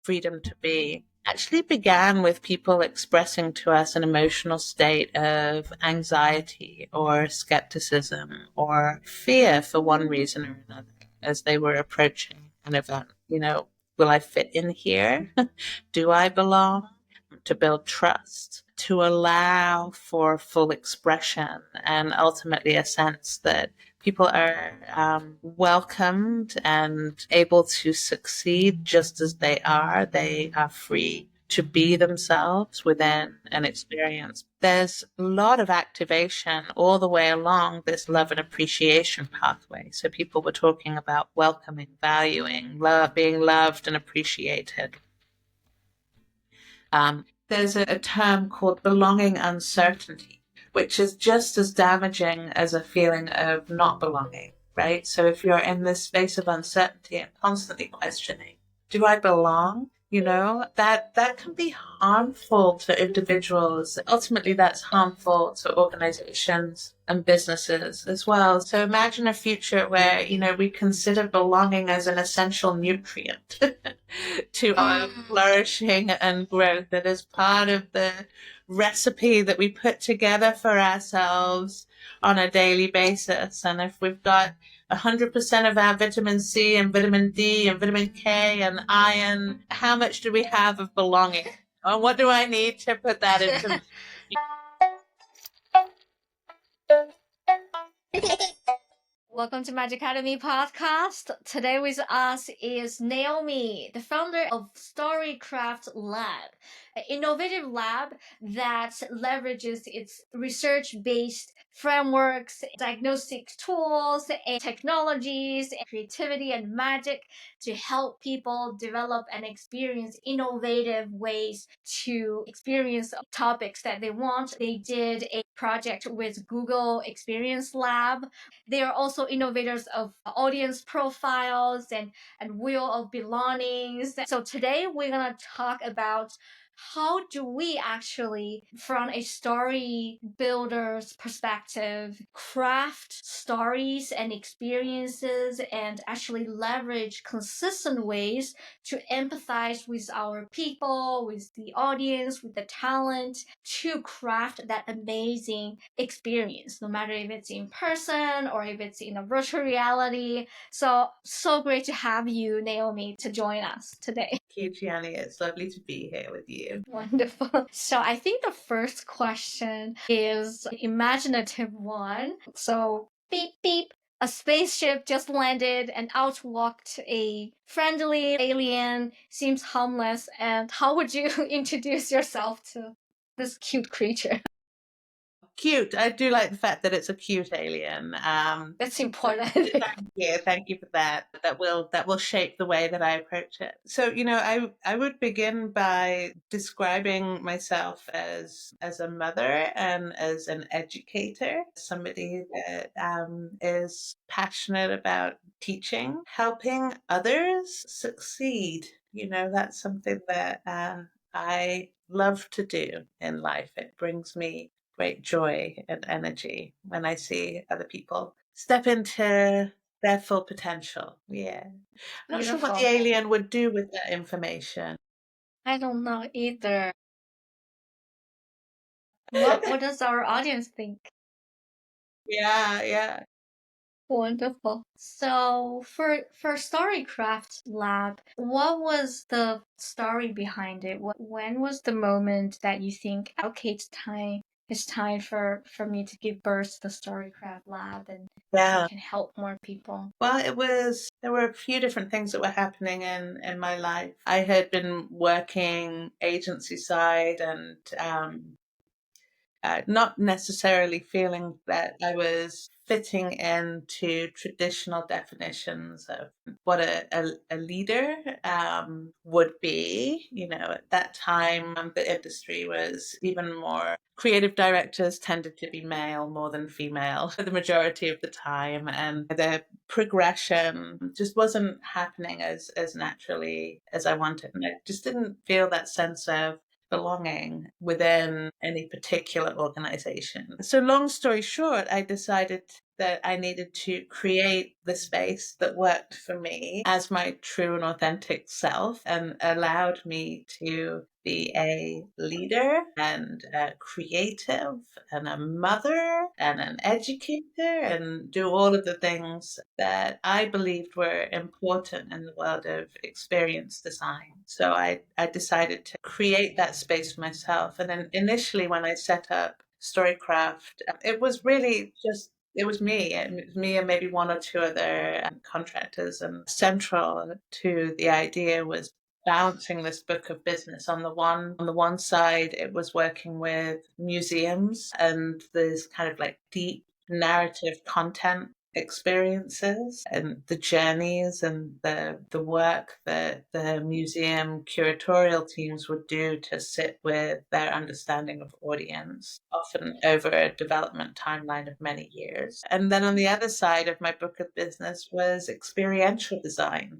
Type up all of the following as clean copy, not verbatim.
freedom to be actually began with people expressing to us an emotional state of anxiety or skepticism or fear for one reason or another as they were approaching an event. Will I fit in here? Do I belong? To build trust, to allow for full expression, and ultimately a sense that people are welcomed and able to succeed just as they are. They are free to be themselves within an experience. There's a lot of activation all the way along this love and appreciation pathway. So people were talking about welcoming, valuing, being loved and appreciated. There's a term called belonging uncertainty, which is just as damaging as a feeling of not belonging, right? So if you're in this space of uncertainty and constantly questioning, do I belong? That can be harmful to individuals. Ultimately, that's harmful to organizations and businesses as well. So imagine a future where, we consider belonging as an essential nutrient to our flourishing and growth. That is part of the recipe that we put together for ourselves on a daily basis. And if we've got 100% of our vitamin C and vitamin D and vitamin K and iron, how much do we have of belonging? And what do I need to put that into? Welcome to Magic Academy podcast. Today with us is Naomi, the founder of Storycraft Lab, an innovative lab that leverages its research-based frameworks, diagnostic tools, and technologies, and creativity and magic to help people develop and experience innovative ways to experience topics that they want. They did a project with Google Experience Lab. They are also innovators of audience profiles and wheel of belongings. So today we're going to talk about how do we actually, from a story builder's perspective, craft stories and experiences and actually leverage consistent ways to empathize with our people, with the audience, with the talent, to craft that amazing experience, no matter if it's in person or if it's in a virtual reality. So great to have you, Naomi, to join us today. Thank you, Gianni. It's lovely to be here with you. Wonderful. So I think the first question is an imaginative one. So beep, beep. A spaceship just landed and out walked a friendly alien, seems harmless. And how would you introduce yourself to this cute creature? Cute. I do like the fact that it's a cute alien. That's important. Thank you for that. That will shape the way that I approach it. So, I would begin by describing myself as a mother and as an educator, somebody that is passionate about teaching, helping others succeed. That's something that I love to do in life. It brings me great joy and energy when I see other people step into their full potential. Yeah. I'm not sure what the alien would do with that information. I don't know either. What does our audience think? Yeah. Wonderful. So for Storycraft Lab, what was the story behind it? When was the moment that you think, okay, it's time for me to give birth to the Storycraft Lab and Yeah. can help more people? Well, there were a few different things that were happening in my life. I had been working agency side and not necessarily feeling that I was fitting into traditional definitions of what a leader would be. At that time, the industry was even more. Creative directors tended to be male more than female for the majority of the time, and the progression just wasn't happening as naturally as I wanted. And I just didn't feel that sense of belonging within any particular organization. So long story short, I decided that I needed to create the space that worked for me as my true and authentic self and allowed me to be a leader and a creative and a mother and an educator and do all of the things that I believed were important in the world of experience design. So I decided to create that space for myself. And then initially, when I set up Storycraft, it was really just it was me. It was me and maybe one or two other contractors. And central to the idea was balancing this book of business. On the one side, it was working with museums and there's kind of like deep narrative content experiences and the journeys and the work that the museum curatorial teams would do to sit with their understanding of audience, often over a development timeline of many years. And then on the other side of my book of business was experiential design.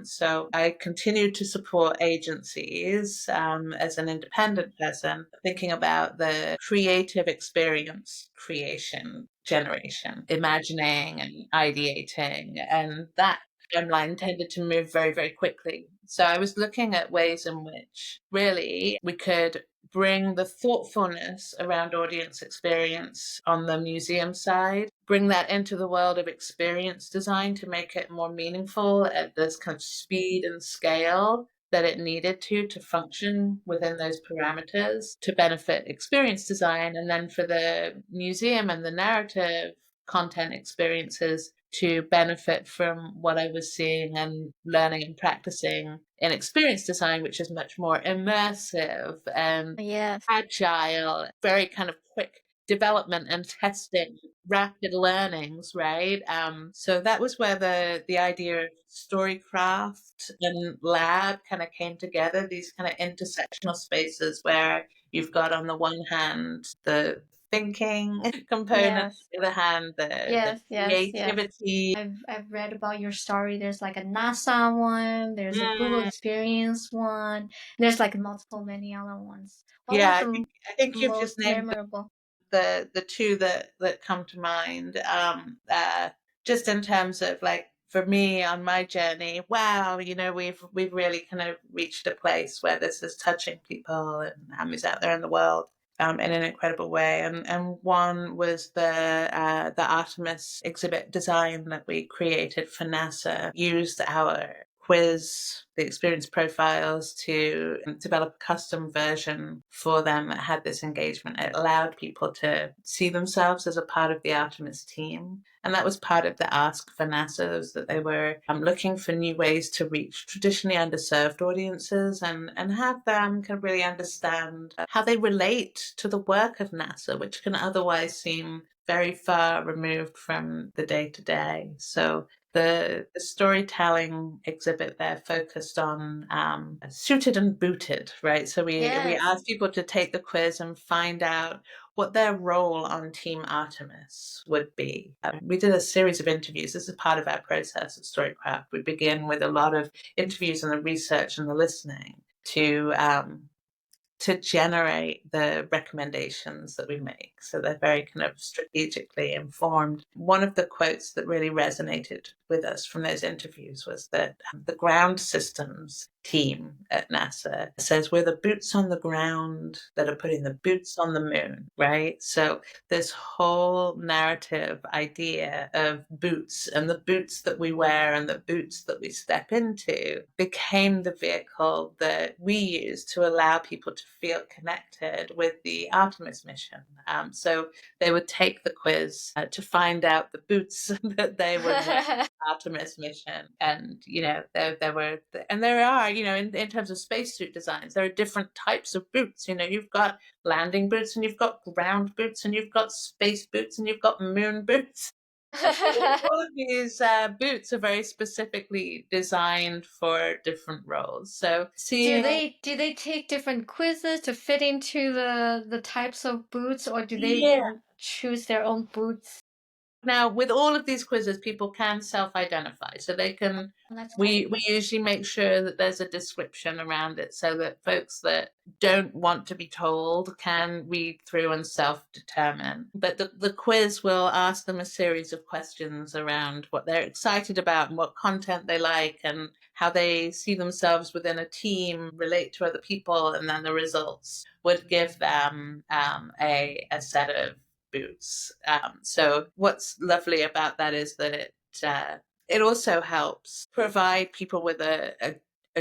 So I continued to support agencies as an independent person, thinking about the creative experience creation generation, imagining and ideating. And that timeline tended to move very, very quickly. So I was looking at ways in which really we could bring the thoughtfulness around audience experience on the museum side, bring that into the world of experience design to make it more meaningful at this kind of speed and scale that it needed to function within those parameters to benefit experience design, and then for the museum and the narrative content experiences to benefit from what I was seeing and learning and practicing in experience design, which is much more immersive and Yes. agile, very kind of quick development and testing, rapid learnings, right? So that was where the idea of Storycraft and lab kind of came together, these kind of intersectional spaces where you've got on the one hand the thinking component, on Yes. the other hand the Yes, yes, yes. creativity. I've read about your story. There's like a NASA one, there's a Google Mm, Experience one, there's like multiple many other ones. What was yeah, the I think you've just most named memorable? the two that come to mind. Just in terms of like for me on my journey, wow, we've really kind of reached a place where this is touching people and is out there in the world. In an incredible way, and one was the Artemis exhibit design that we created for NASA. Used our quiz, the experience profiles to develop a custom version for them that had this engagement. It allowed people to see themselves as a part of the Artemis team. And that was part of the ask for NASA, was that they were looking for new ways to reach traditionally underserved audiences and have them kind of really understand how they relate to the work of NASA, which can otherwise seem very far removed from the day to day. So the storytelling exhibit there focused on suited and booted, right? So we Yes. asked people to take the quiz and find out what their role on Team Artemis would be. We did a series of interviews. This is part of our process at Storycraft. We begin with a lot of interviews and the research and the listening to generate the recommendations that we make. So they're very kind of strategically informed. One of the quotes that really resonated with us from those interviews was that the ground systems team at NASA says we're the boots on the ground that are putting the boots on the moon, right? So this whole narrative idea of boots and the boots that we wear and the boots that we step into became the vehicle that we use to allow people to feel connected with the Artemis mission. So they would take the quiz to find out the boots that they would wear Artemis mission. And there are in terms of spacesuit designs, there are different types of boots. You've got landing boots and you've got ground boots and you've got space boots and you've got moon boots. All of these boots are very specifically designed for different roles. So do seeing, they take different quizzes to fit into the types of boots, or do they yeah, choose their own boots? Now, with all of these quizzes, people can self-identify, so they can. That's We usually make sure that there's a description around it, so that folks that don't want to be told can read through and self-determine. But the quiz will ask them a series of questions around what they're excited about and what content they like and how they see themselves within a team, relate to other people, and then the results would give them a set of boots. So what's lovely about that is that it also helps provide people with a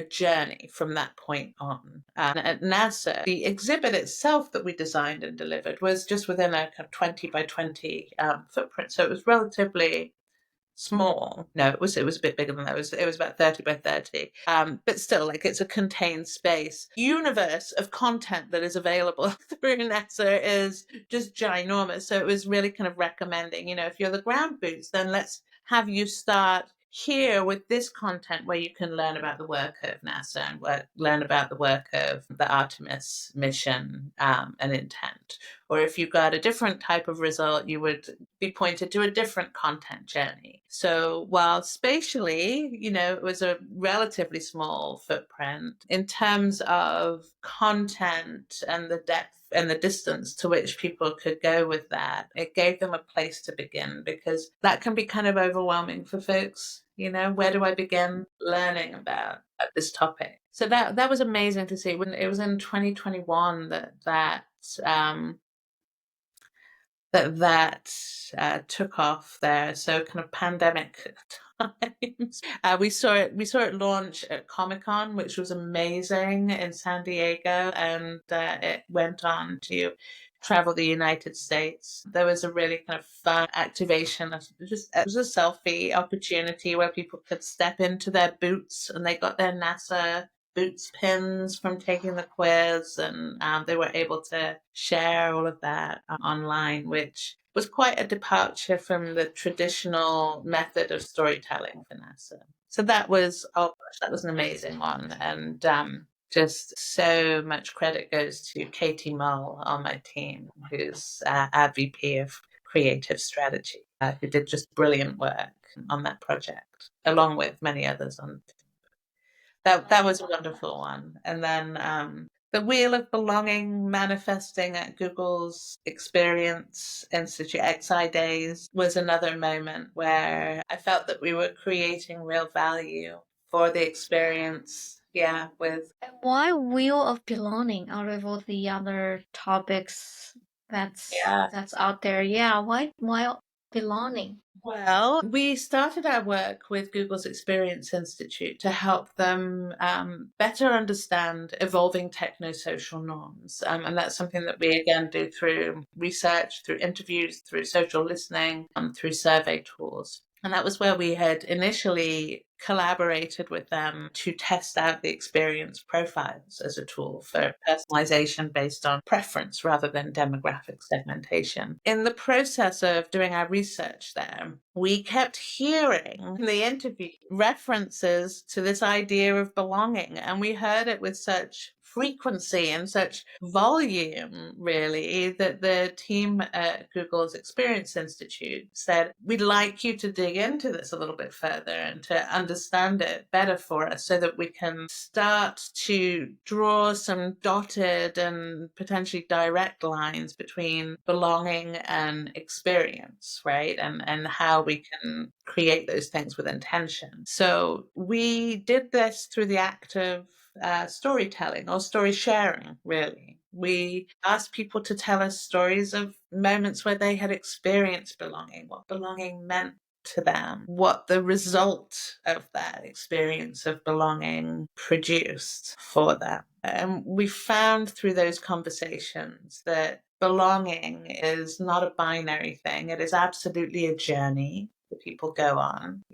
journey from that point on. At NASA, the exhibit itself that we designed and delivered was just within a kind of 20 by 20 footprint. So it was relatively small. No, it was a bit bigger than that. It was about 30 by 30. But still, like, it's a contained space. Universe of content that is available through NASA is just ginormous. So it was really kind of recommending, if you're the ground boots, then let's have you start here with this content where you can learn about the work of NASA and learn about the work of the Artemis mission and intent. Or if you got a different type of result, you would be pointed to a different content journey. So while spatially, it was a relatively small footprint, in terms of content and the depth and the distance to which people could go with that, it gave them a place to begin, because that can be kind of overwhelming for folks. Where do I begin learning about this topic? So that was amazing to see. When it was in 2021 that took off there. So kind of pandemic times. We saw it launch at Comic-Con, which was amazing in San Diego, and it went on to travel the United States. There was a really kind of fun activation. It was a selfie opportunity where people could step into their boots, and they got their NASA boots pins from taking the quiz, and they were able to share all of that online, which was quite a departure from the traditional method of storytelling for NASA. So that was an amazing one, and just so much credit goes to Katie Mull on my team, who's our VP of Creative Strategy, who did just brilliant work on that project, along with many others on. That was a wonderful one. And then the Wheel of Belonging manifesting at Google's Experience Institute XI Days was another moment where I felt that we were creating real value for the experience. Yeah, with Why Wheel of Belonging out of all the other topics that's out there? Yeah, why belonging? Well, we started our work with Google's Experience Institute to help them better understand evolving technosocial norms. And that's something that we again do through research, through interviews, through social listening, through survey tools. And that was where we had initially collaborated with them to test out the experience profiles as a tool for personalization based on preference rather than demographic segmentation. In the process of doing our research there, we kept hearing in the interview references to this idea of belonging, and we heard it with such frequency and such volume, really, that the team at Google's Experience Institute said, we'd like you to dig into this a little bit further and to understand it better for us, so that we can start to draw some dotted and potentially direct lines between belonging and experience, right? And how we can create those things with intention. So we did this through the act of storytelling or story sharing, really. We asked people to tell us stories of moments where they had experienced belonging, what belonging meant to them, what the result of that experience of belonging produced for them. And we found through those conversations that belonging is not a binary thing. It is absolutely a journey that people go on.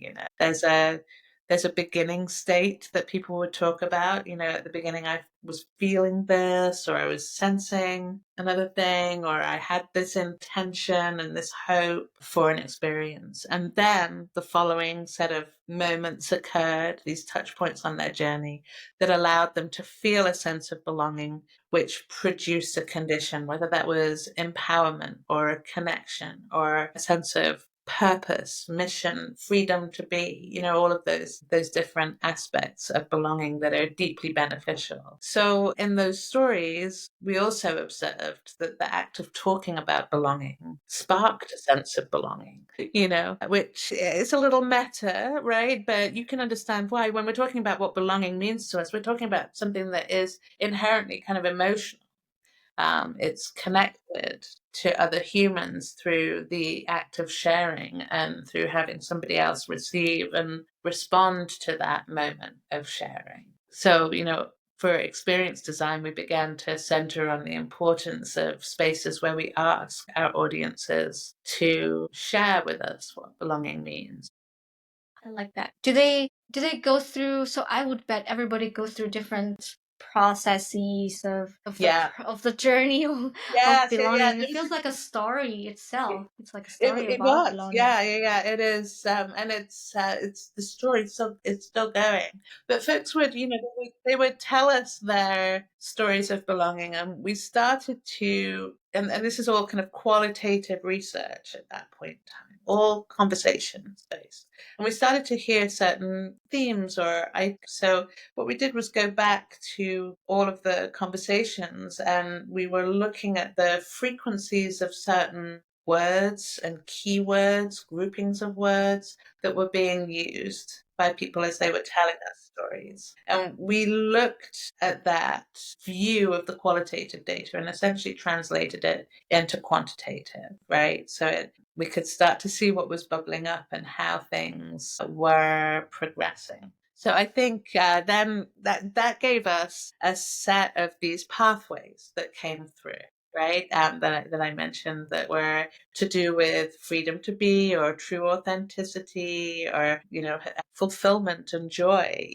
There's a beginning state that people would talk about. At the beginning, I was feeling this, or I was sensing another thing, or I had this intention and this hope for an experience. And then the following set of moments occurred, these touch points on their journey, that allowed them to feel a sense of belonging, which produced a condition, whether that was empowerment or a connection or a sense of purpose, mission, freedom to be, all of those different aspects of belonging that are deeply beneficial. So in those stories, we also observed that the act of talking about belonging sparked a sense of belonging, which is a little meta, right? But you can understand why. When we're talking about what belonging means to us, we're talking about something that is inherently kind of emotional. It's connected to other humans through the act of sharing and through having somebody else receive and respond to that moment of sharing. So, for experience design, we began to center on the importance of spaces where we ask our audiences to share with us what belonging means. I like that. Do they go through, so I would bet everybody goes through different processes of the journey of Yes, yeah. belonging. It feels like a story itself. It's like a It story it about was, belonging. yeah. It is, and it's the story, so it's still going. But folks would, they would tell us their stories of belonging, and we started to, and this is all kind of qualitative research at that point in time, all conversation based, and we started to hear certain themes, so what we did was go back to all of the conversations, and we were looking at the frequencies of certain words and keywords, groupings of words that were being used by people as they were telling us stories. And we looked at that view of the qualitative data and essentially translated it into quantitative, right? So we could start to see what was bubbling up and how things were progressing. So I think then that gave us a set of these pathways that came through, right? That I mentioned, that were to do with freedom to be, or true authenticity, or fulfillment and joy,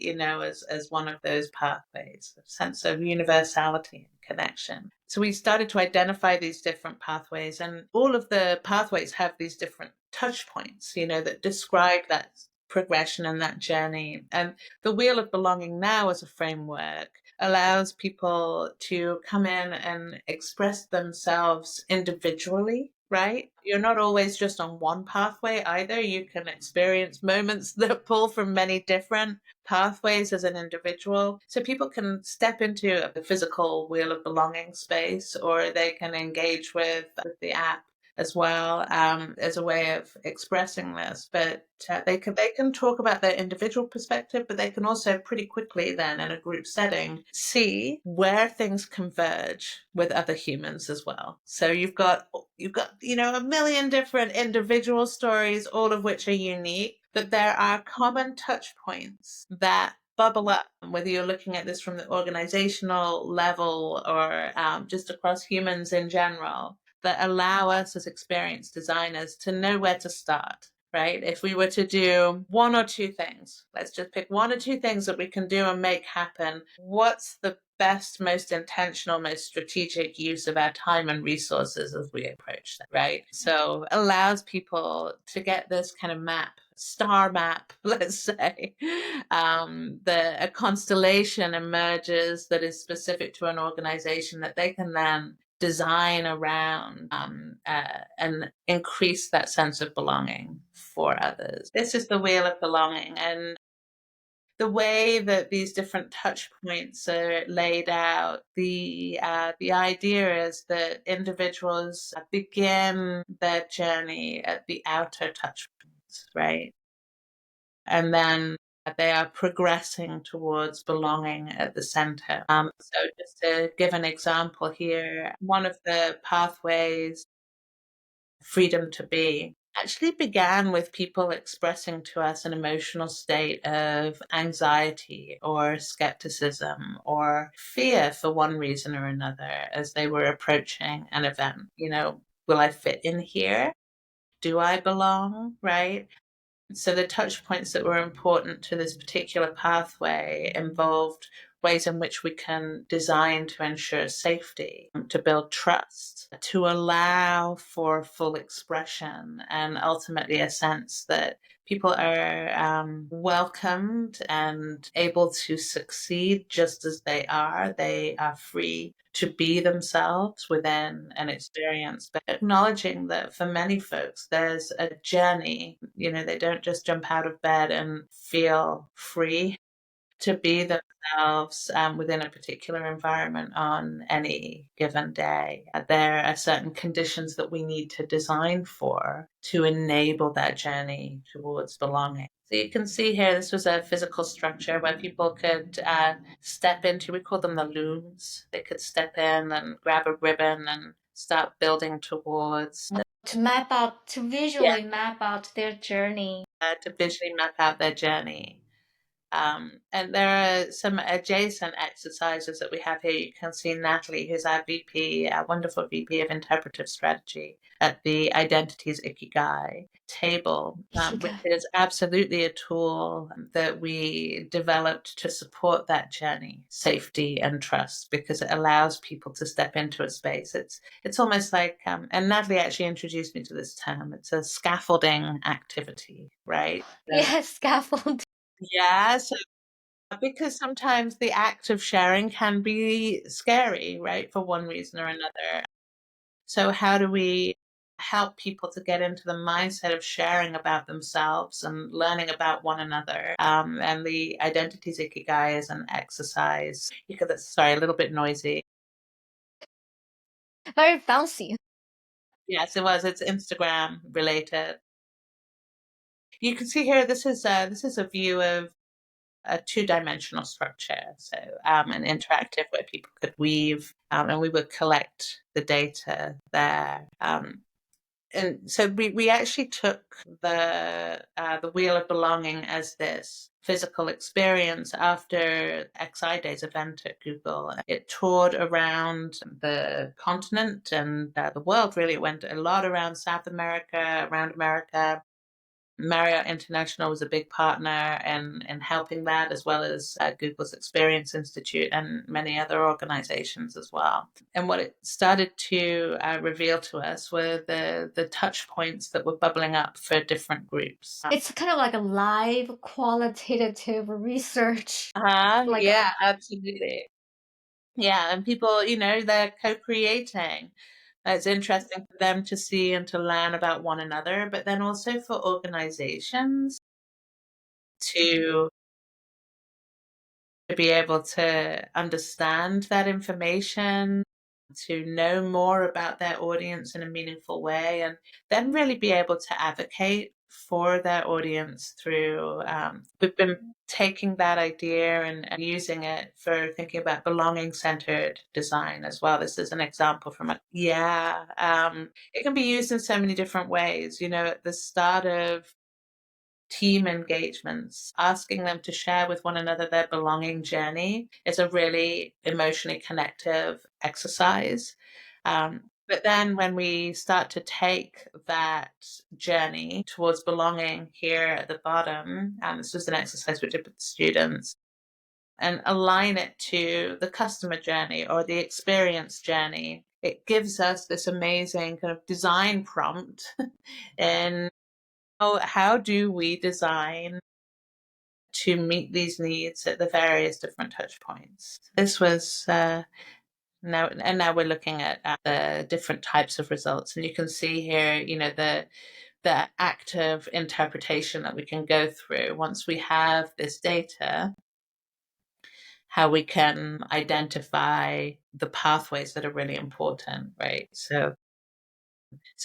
as one of those pathways, a sense of universality and connection. So we started to identify these different pathways, and all of the pathways have these different touch points, that describe that progression and that journey. And the Wheel of Belonging now as a framework allows people to come in and express themselves individually, right? You're not always just on one pathway either. You can experience moments that pull from many different pathways as an individual. So people can step into the physical Wheel of Belonging space, or they can engage with the app as well, as a way of expressing this. But they can talk about their individual perspective, but they can also pretty quickly then, in a group setting, see where things converge with other humans as well. So you've got a million different individual stories, all of which are unique, but there are common touch points that bubble up, whether you're looking at this from the organizational level or just across humans in general, that allow us as experienced designers to know where to start, right? If we were to do one or two things, let's just pick one or two things that we can do and make happen. What's the best, most intentional, most strategic use of our time and resources as we approach that, right? So allows people to get this kind of star map, let's say. A constellation emerges that is specific to an organization that they can then design around, and increase that sense of belonging for others. This is the Wheel of Belonging, and the way that these different touch points are laid out, the idea is that individuals begin their journey at the outer touch points, right? And then they are progressing towards belonging at the center. So just to give an example here, one of the pathways, freedom to be, actually began with people expressing to us an emotional state of anxiety or skepticism or fear for one reason or another as they were approaching an event. Will I fit in here? Do I belong? Right? So the touch points that were important to this particular pathway involved ways in which we can design to ensure safety, to build trust, to allow for full expression, and ultimately a sense that people are welcomed and able to succeed just as they are. They are free to be themselves within an experience, but acknowledging that for many folks, there's a journey. They don't just jump out of bed and feel free to be themselves within a particular environment on any given day. There are certain conditions that we need to design for to enable that journey towards belonging. So you can see here, this was a physical structure where people could step into, we call them the looms. They could step in and grab a ribbon and start building towards. To visually map out their journey. To visually map out their journey. And there are some adjacent exercises that we have here. You can see Natalie, who's our VP, our wonderful VP of Interpretive Strategy at the Identities Ikigai table, which is absolutely a tool that we developed to support that journey, safety and trust, because it allows people to step into a space. It's almost like, and Natalie actually introduced me to this term, it's a scaffolding activity, right? Yes, scaffolding. Yeah, so because sometimes the act of sharing can be scary, right, for one reason or another. So how do we help people to get into the mindset of sharing about themselves and learning about one another? And the Identities Ikigai is an exercise. Sorry, a little bit noisy. Very fancy. Yes, it was. It's Instagram related. You can see here. This is a view of a two-dimensional structure, so an interactive where people could weave, and we would collect the data there. And so we actually took the Wheel of Belonging as this physical experience after XI Days event at Google. It toured around the continent and the world, really. It went a lot around South America, around America. Marriott International was a big partner in helping that, as well as Google's Experience Institute and many other organizations as well. And what it started to reveal to us were the touch points that were bubbling up for different groups. It's kind of like a live qualitative research. Yeah, absolutely. Yeah, and people, they're co-creating. It's interesting for them to see and to learn about one another, but then also for organizations to be able to understand that information, to know more about their audience in a meaningful way, and then really be able to advocate for their audience through. We've been taking that idea and using it for thinking about belonging centered design as well. This is an example from it. Yeah. It can be used in so many different ways. At the start of team engagements, asking them to share with one another their belonging journey is a really emotionally connective exercise. But then when we start to take that journey towards belonging here at the bottom, and this was an exercise we did with students, and align it to the customer journey or the experience journey, it gives us this amazing kind of design prompt in how do we design to meet these needs at the various different touch points. This was now we're looking at the different types of results, and you can see here, the active interpretation that we can go through once we have this data, how we can identify the pathways that are really important, right? So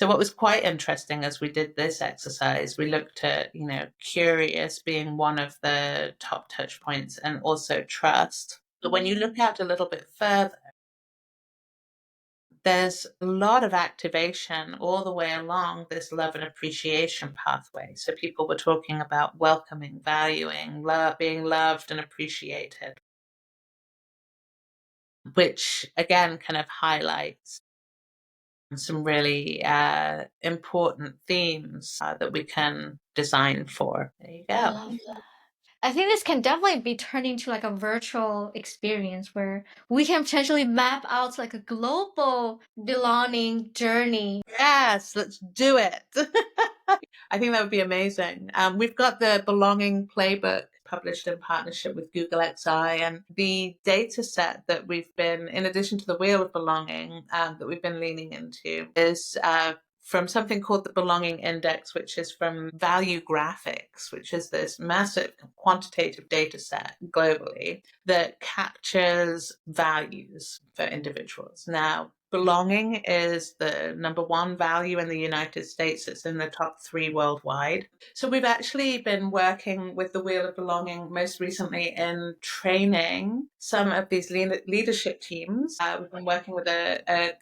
what was quite interesting as we did this exercise, we looked at, curious being one of the top touch points and also trust. But when you look out a little bit further, there's a lot of activation all the way along this love and appreciation pathway. So people were talking about welcoming, valuing, being loved and appreciated, which again kind of highlights some really important themes that we can design for. There you go. I think this can definitely be turned into like a virtual experience where we can potentially map out like a global belonging journey. Yes, let's do it. I think that would be amazing. We've got the Belonging Playbook published in partnership with Google XI, and the data set that we've been, in addition to the Wheel of Belonging, that we've been leaning into is from something called the Belonging Index, which is from Value Graphics, which is this massive quantitative data set globally that captures values for individuals. Now, belonging is the number one value in the United States. It's in the top 3 worldwide. So we've actually been working with the Wheel of Belonging most recently in training some of these leadership teams. We've been working with a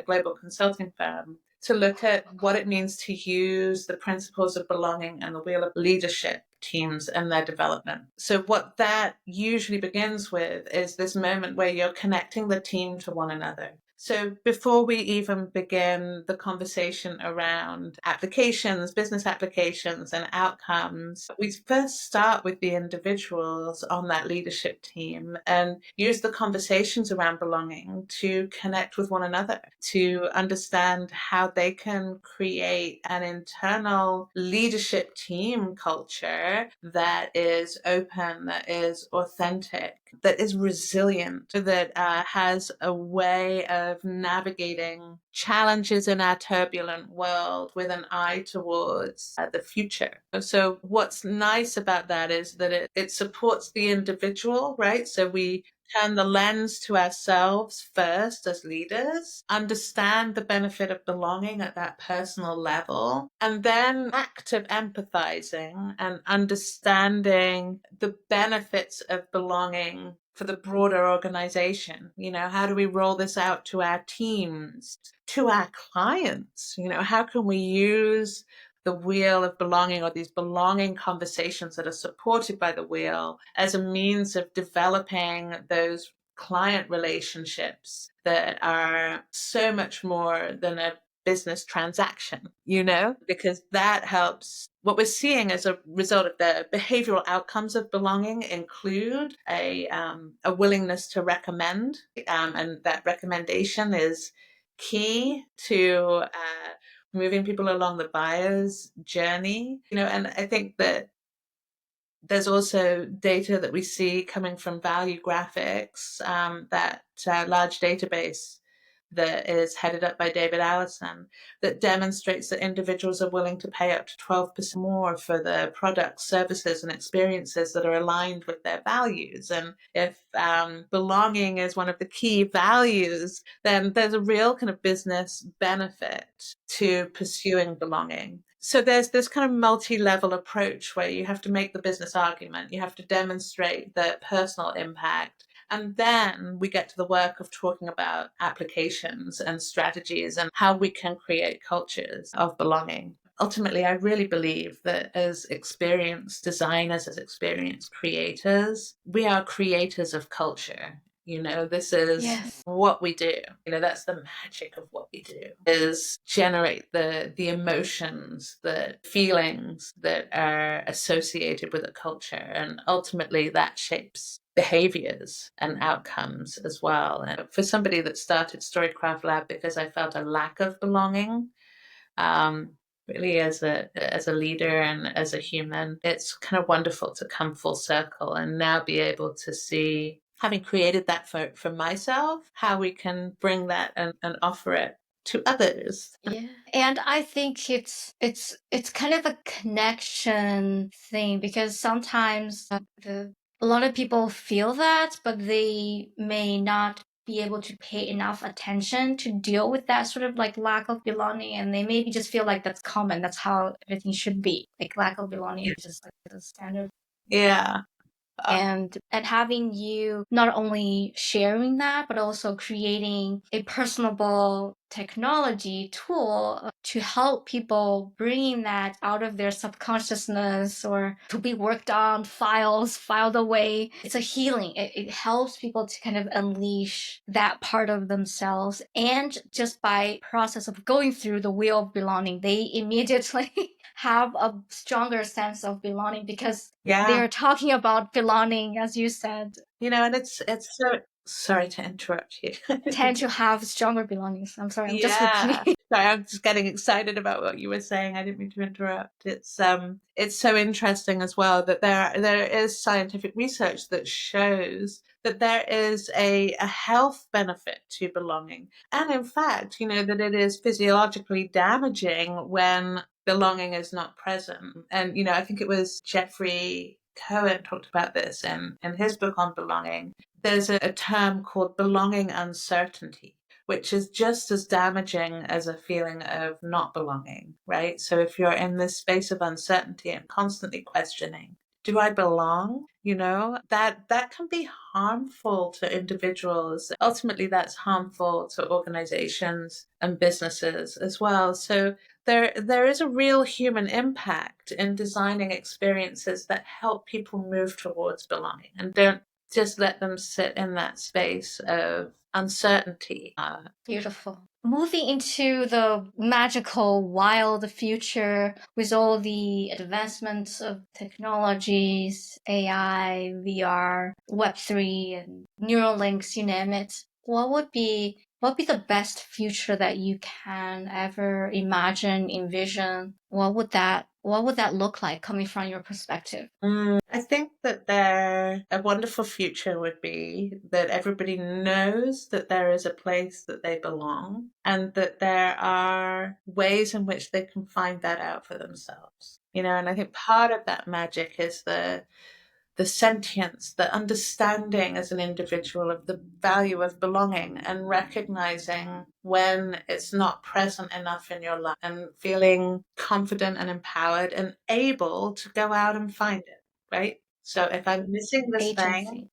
global consulting firm to look at what it means to use the principles of belonging and the Wheel of Leadership teams and their development. So what that usually begins with is this moment where you're connecting the team to one another. So before we even begin the conversation around applications, business applications and outcomes, we first start with the individuals on that leadership team and use the conversations around belonging to connect with one another, to understand how they can create an internal leadership team culture that is open, that is authentic, that is resilient, that has a way of navigating challenges in our turbulent world with an eye towards the future. So what's nice about that is that it supports the individual, right? So we turn the lens to ourselves first as leaders, understand the benefit of belonging at that personal level, and then active empathizing and understanding the benefits of belonging for the broader organization. How do we roll this out to our teams, to our clients? How can we use the Wheel of Belonging, or these belonging conversations that are supported by the Wheel, as a means of developing those client relationships that are so much more than a business transaction, because that helps. What we're seeing as a result of the behavioral outcomes of belonging include a willingness to recommend, and that recommendation is key to moving people along the buyer's journey. And I think that there's also data that we see coming from Value Graphics, that large database that is headed up by David Allison, that demonstrates that individuals are willing to pay up to 12% more for the products, services, and experiences that are aligned with their values. And if belonging is one of the key values, then there's a real kind of business benefit to pursuing belonging. So there's this kind of multi-level approach where you have to make the business argument, you have to demonstrate the personal impact, and then we get to the work of talking about applications and strategies and how we can create cultures of belonging. Ultimately, I really believe that as experienced designers, as experienced creators, we are creators of culture. This is what we do. That's the magic of what we do, is generate the emotions, the feelings that are associated with a culture. And ultimately that shapes behaviors and outcomes as well. And for somebody that started Storycraft Lab because I felt a lack of belonging, really as a leader and as a human, it's kind of wonderful to come full circle and now be able to see, having created that for myself, how we can bring that and offer it to others. Yeah. And I think it's kind of a connection thing, because sometimes a lot of people feel that, but they may not be able to pay enough attention to deal with that sort of like lack of belonging, and they maybe just feel like that's common, that's how everything should be, like lack of belonging is just like the standard. Yeah. And having you not only sharing that, but also creating a personable technology tool to help people bring that out of their subconsciousness or to be worked on, filed away. It's a healing. It helps people to kind of unleash that part of themselves. And just by process of going through the wheel of belonging, they immediately have a stronger sense of belonging because they're talking about belonging, as you said. And it's so, sorry to interrupt you. Tend to have stronger belongings. I'm sorry, I'm just repeating. Sorry, I'm just getting excited about what you were saying. I didn't mean to interrupt. It's so interesting as well that there is scientific research that shows that there is a health benefit to belonging. And in fact, that it is physiologically damaging when belonging is not present. And, I think it was Jeffrey Cohen talked about this in his book on belonging. There's a term called belonging uncertainty, which is just as damaging as a feeling of not belonging, right? So if you're in this space of uncertainty and constantly questioning, do I belong? That can be harmful to individuals. Ultimately, that's harmful to organizations and businesses as well. So there is a real human impact in designing experiences that help people move towards belonging and don't just let them sit in that space of uncertainty. Beautiful. Moving into the magical, wild future with all the advancements of technologies, AI, VR, Web3, and neural links, you name it, what would be the best future that you can ever imagine, envision? What would that look like coming from your perspective? I think that a wonderful future would be that everybody knows that there is a place that they belong and that there are ways in which they can find that out for themselves. And I think part of that magic is the sentience, the understanding as an individual of the value of belonging and recognizing when it's not present enough in your life and feeling confident and empowered and able to go out and find it, right? So if I'm missing this thing,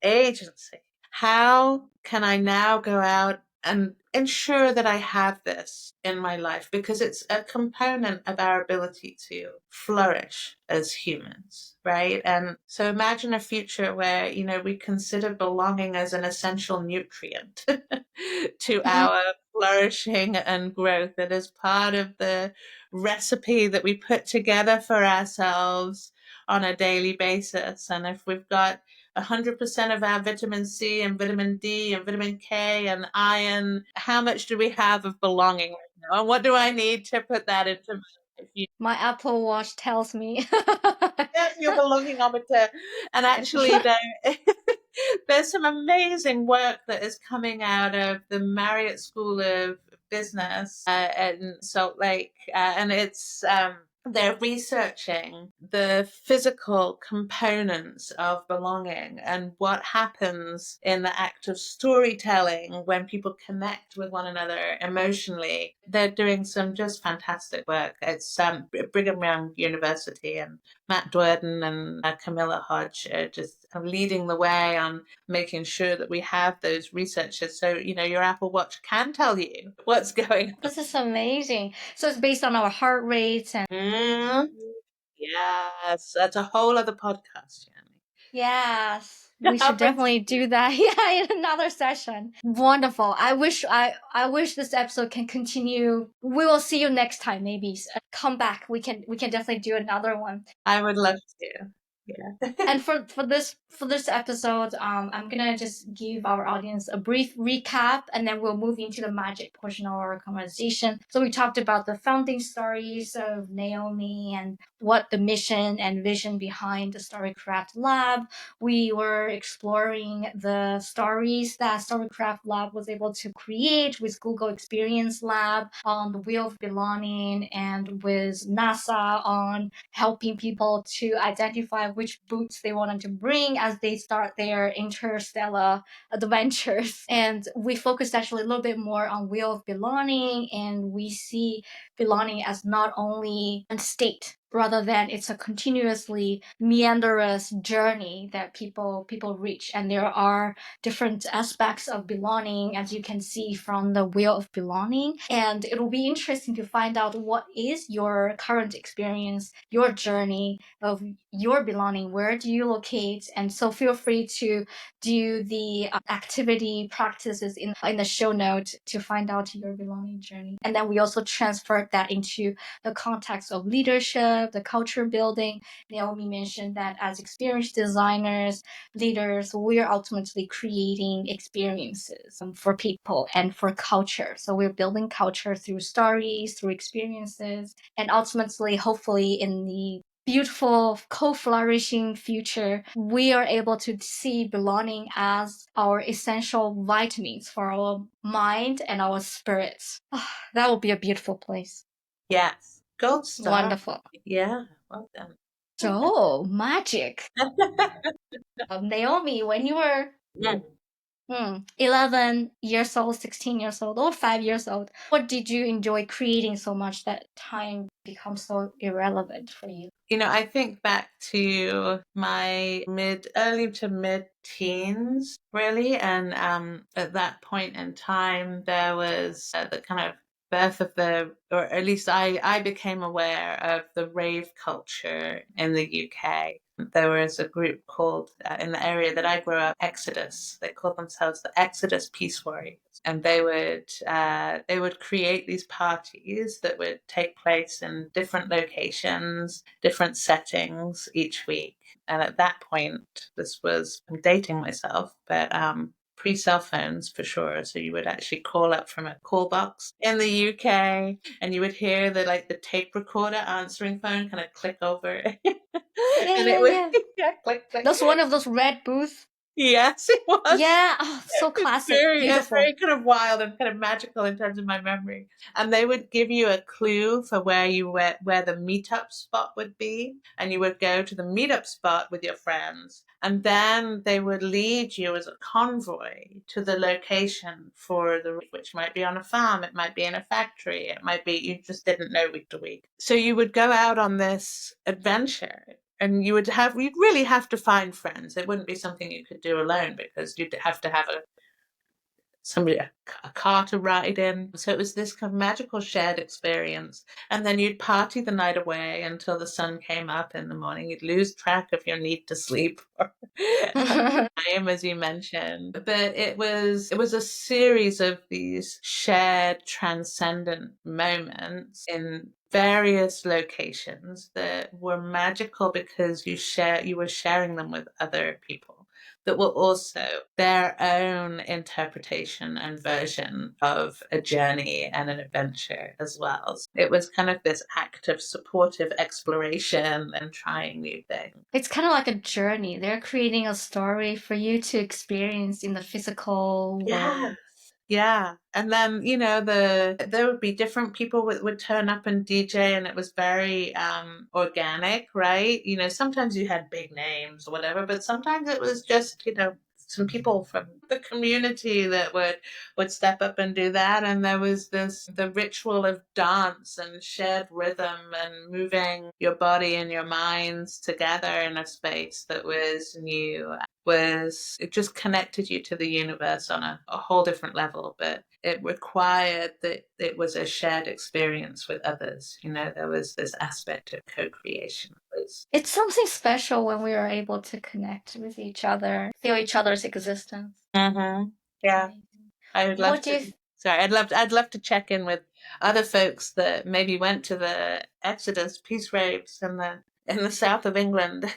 agency, how can I now go out and ensure that I have this in my life? Because it's a component of our ability to flourish as humans, right? And so imagine a future where, we consider belonging as an essential nutrient to our flourishing and growth. It is part of the recipe that we put together for ourselves on a daily basis. And if we've got 100% of our vitamin C and vitamin D and vitamin K and iron, how much do we have of belonging right now? And what do I need to put that into my life? My Apple Watch tells me. Yes, your belongingometer. And actually, there's some amazing work that is coming out of the Marriott School of Business in Salt Lake. And they're researching the physical components of belonging and what happens in the act of storytelling when people connect with one another emotionally. They're doing some just fantastic work. It's Brigham Young University, and Matt Durden and Camilla Hodge are just leading the way on making sure that we have those researchers. So, your Apple Watch can tell you what's going on. This is amazing. So it's based on our heart rates and... Yes, that's a whole other podcast, Jenny. Yes, we should definitely do that. Yeah, in another session. Wonderful. I wish this episode can continue. We will see you next time. Maybe come back. We can definitely do another one. I would love to. Yeah. And for this episode, I'm gonna just give our audience a brief recap, and then we'll move into the magic portion of our conversation. So we talked about the founding stories of Naomi and what the mission and vision behind the Storycraft Lab. We were exploring the stories that Storycraft Lab was able to create with Google Experience Lab on the Wheel of Belonging, and with NASA on helping people to identify which boots they wanted to bring as they start their interstellar adventures. And we focused actually a little bit more on Wheel of Belonging, and we see belonging as not only a state rather than it's a continuously meanderous journey that people reach. And there are different aspects of belonging, as you can see from the wheel of belonging. And it will be interesting to find out what is your current experience, your journey of your belonging. Where do you locate? And so feel free to do the activity practices in the show note to find out your belonging journey. And then we also transferred that into the context of leadership, the culture building. Naomi mentioned that as experienced designers, leaders, we're ultimately creating experiences for people and for culture. So we're building culture through stories, through experiences, and ultimately, hopefully, in the beautiful co-flourishing future, we are able to see belonging as our essential vitamins for our mind and our spirits. That will be a beautiful place. Yes. Gold star. Wonderful. Yeah. Well done. So, magic. Naomi, when you were 11 years old, 16 years old, or 5 years old, what did you enjoy creating so much that time becomes so irrelevant for you? You know, I think back to my early to mid teens, really. And at that point in time, there was the kind of birth of or at least I became aware of the rave culture in the UK. There was a group called, in the area that I grew up, Exodus. They called themselves the Exodus Peace Warriors. And they would create these parties that would take place in different locations, different settings each week. And at that point, I'm dating myself, but pre-cell phones for sure. So you would actually call up from a call box in the UK, and you would hear the tape recorder answering phone kind of click over. And it would click, click. That's one of those red booths. Yes, it was. Yeah, so classic, It's beautiful. very kind of wild and kind of magical in terms of my memory. And they would give you a clue for where the meetup spot would be, and you would go to the meetup spot with your friends, and then they would lead you as a convoy to the location which might be on a farm, it might be in a factory, it might be you just didn't know week to week. So you would go out on this adventure. And you'd really have to find friends. It wouldn't be something you could do alone because you'd have to have a car to ride in. So it was this kind of magical shared experience. And then you'd party the night away until the sun came up in the morning. You'd lose track of your need to sleep or time, as you mentioned. But it was a series of these shared transcendent moments in various locations that were magical because you were sharing them with other people that were also their own interpretation and version of a journey and an adventure as well. So it was kind of this act of supportive exploration and trying new things. It's kind of like a journey. They're creating a story for you to experience in the physical world. Yeah. And then, there would be different people would turn up and DJ, and it was very organic, right? Sometimes you had big names or whatever, but sometimes it was just, some people from the community that would step up and do that. And there was the ritual of dance and shared rhythm and moving your body and your minds together in a space that was new. It just connected you to the universe on a whole different level, but it required that it was a shared experience with others. There was this aspect of co-creation. It's something special when we are able to connect with each other, feel each other's existence. Mm-hmm. Yeah, I would love to. Sorry, I'd love to check in with other folks that maybe went to the Exodus peace raves in the south of England.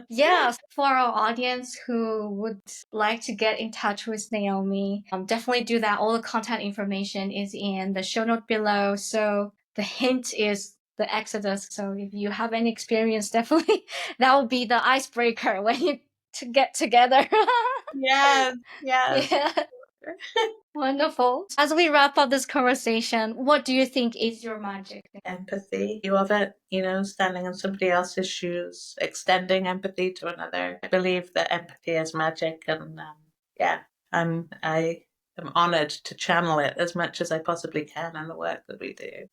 Yeah, for our audience who would like to get in touch with Naomi, definitely do that. All the contact information is in the show note below. So the hint is the Exodus. So if you have any experience, definitely that will be the icebreaker when you get together. Yes. Yeah. Wonderful. As we wrap up this conversation, what do you think is your magic? Empathy. You love it, standing in somebody else's shoes, extending empathy to another. I believe that empathy is magic, and I I'm honored to channel it as much as I possibly can in the work that we do.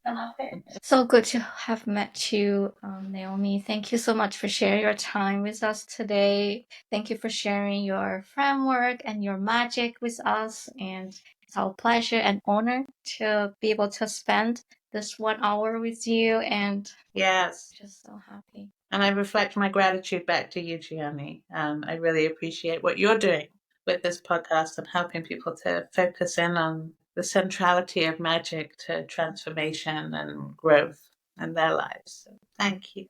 So good to have met you, Naomi. Thank you so much for sharing your time with us today. Thank you for sharing your framework and your magic with us. And it's our pleasure and honor to be able to spend this 1 hour with you. And yes, just so happy. And I reflect my gratitude back to you, Gianni. I really appreciate what you're doing with this podcast and helping people to focus in on the centrality of magic to transformation and growth in their lives. So thank you.